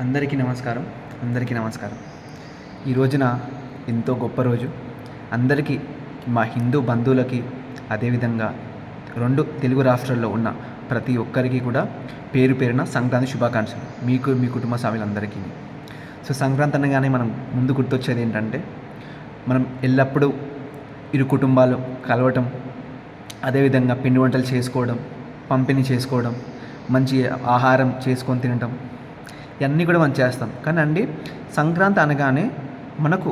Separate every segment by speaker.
Speaker 1: అందరికీ నమస్కారం. అందరికీ నమస్కారం. ఈ రోజున ఎంతో గొప్ప రోజు. అందరికీ, మా హిందూ బంధువులకి, అదేవిధంగా 2 తెలుగు రాష్ట్రాల్లో ఉన్న ప్రతి ఒక్కరికి కూడా పేరు పేరున సంక్రాంతి శుభాకాంక్షలు. మీకు, మీ కుటుంబ సభ్యులందరికీ. సో సంక్రాంతి అనగానే మనం ముందు గుర్తొచ్చేది ఏంటంటే, మనం ఎల్లప్పుడూ ఇరు కుటుంబాలు కలవటం, అదేవిధంగా పిండి వంటలు చేసుకోవడం, పంపిణీ చేసుకోవడం, మంచి ఆహారం చేసుకొని తినటం, ఇవన్నీ కూడా మనం చేస్తాం. కానీ అండి, సంక్రాంతి అనగానే మనకు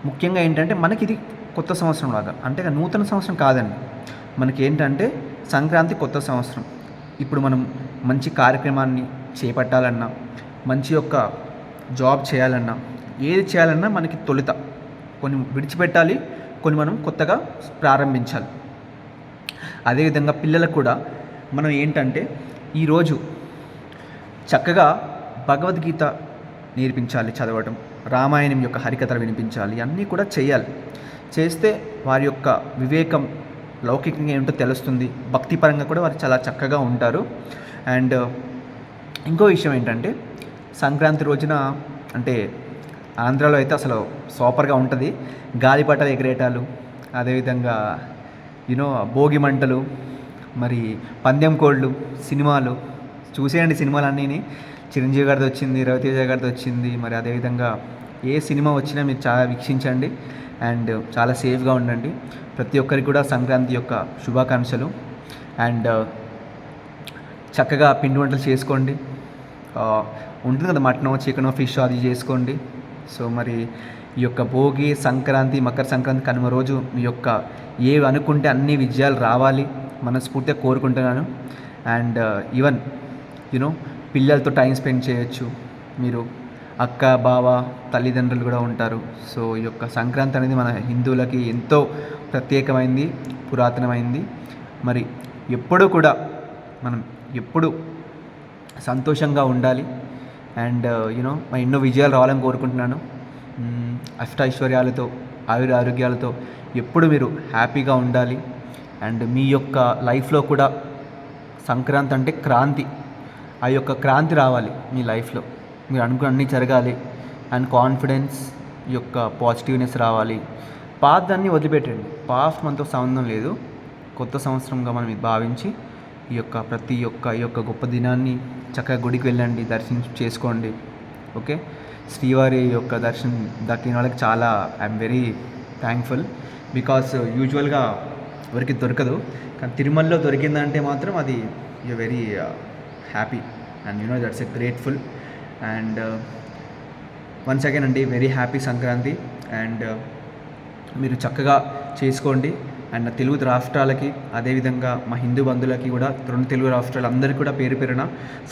Speaker 1: ముఖ్యంగా ఏంటంటే, మనకి ఇది కొత్త సంవత్సరం లాగా. అంటే నూతన సంవత్సరం కాదండి. మనకి ఏంటంటే సంక్రాంతి కొత్త సంవత్సరం. ఇప్పుడు మనం మంచి కార్యక్రమాన్ని చేపట్టాలన్నా, మంచి యొక్క జాబ్ చేయాలన్నా, ఏది చేయాలన్నా మనకి తొలుత కొన్ని విడిచిపెట్టాలి, కొన్ని మనం కొత్తగా ప్రారంభించాలి. అదేవిధంగా పిల్లలకు కూడా మనం ఏంటంటే ఈరోజు చక్కగా భగవద్గీత నేర్పించాలి, చదవటం, రామాయణం యొక్క హరికథలు వినిపించాలి, అన్నీ కూడా చేయాలి. చేస్తే వారి యొక్క వివేకం లౌకికంగా ఏంటో తెలుస్తుంది. భక్తిపరంగా కూడా వారు చాలా చక్కగా ఉంటారు. అండ్ ఇంకో విషయం ఏంటంటే, సంక్రాంతి రోజున అంటే ఆంధ్రాలో అయితే అసలు సూపర్గా ఉంటుంది. గాలిపటాలు ఎగిరేటాలు, అదేవిధంగా భోగి మంటలు, మరి పందెం కోళ్ళు, సినిమాలు చూసేయండి. సినిమాలన్నీ చిరంజీవి గారిది వచ్చింది, రవితేజ గారిది వచ్చింది. మరి అదేవిధంగా ఏ సినిమా వచ్చినా మీరు చాలా వీక్షించండి అండ్ చాలా సేఫ్గా ఉండండి. ప్రతి ఒక్కరికి కూడా సంక్రాంతి యొక్క శుభాకాంక్షలు. అండ్ చక్కగా పిండి వంటలు చేసుకోండి. ఉంటుంది కదా, మటనో, చికెనో, ఫిష్ అది చేసుకోండి. సో మరి ఈ యొక్క భోగి, సంక్రాంతి, మకర సంక్రాంతి, కనుమ రోజు మీ యొక్క ఏవి అనుకుంటే అన్ని విజయాలు రావాలి మనస్ఫూర్తిగా కోరుకుంటున్నాను. అండ్ ఈవెన్ పిల్లలతో టైం స్పెండ్ చేయొచ్చు. మీరు అక్క, బావ, తల్లిదండ్రులు కూడా ఉంటారు. సో ఈ యొక్క సంక్రాంతి అనేది మన హిందువులకి ఎంతో ప్రత్యేకమైంది, పురాతనమైంది. మరి ఎప్పుడూ కూడా మనం ఎప్పుడు సంతోషంగా ఉండాలి. అండ్ ఎన్నో విజయాలు రావాలని కోరుకుంటున్నాను. అష్టైశ్వర్యాలతో, ఆరోగ్యాలతో ఎప్పుడు మీరు హ్యాపీగా ఉండాలి. అండ్ మీ యొక్క లైఫ్లో కూడా సంక్రాంతి అంటే క్రాంతి, ఆ యొక్క క్రాంతి రావాలి మీ లైఫ్లో. మీరు అనుకున్న అన్నీ జరగాలి అండ్ కాన్ఫిడెన్స్, ఈ యొక్క పాజిటివ్నెస్ రావాలి. పాతదాన్ని వదిలిపెట్టండి. పాస్ట్ మనతో సంబంధం లేదు. కొత్త సంవత్సరంగా మనం భావించి ఈ యొక్క గొప్ప దినాన్ని చక్కగా గుడికి వెళ్ళండి, దర్శనం చేసుకోండి. ఓకే, శ్రీవారి యొక్క దర్శనం దక్కిన వాళ్ళకి చాలా ఐఎమ్ వెరీ థ్యాంక్ఫుల్. బికాస్ యూజువల్గా ఎవరికి దొరకదు, కానీ తిరుమలలో దొరికిందంటే మాత్రం అది you very happy and that's a grateful. And once again అండి, వెరీ హ్యాపీ సంక్రాంతి. అండ్ మీరు చక్కగా చేసుకోండి. అండ్ తెలుగు రాష్ట్రాలకి, అదేవిధంగా మా హిందూ బంధువులకి కూడా 2 తెలుగు రాష్ట్రాలు అందరికీ కూడా పేరు పేరున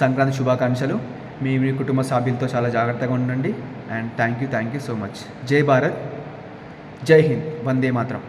Speaker 1: సంక్రాంతి శుభాకాంక్షలు. మీ కుటుంబ సభ్యులతో చాలా జాగ్రత్తగా ఉండండి. And thank you so much. జై భారత్, జై హింద్, వందే మాతరం.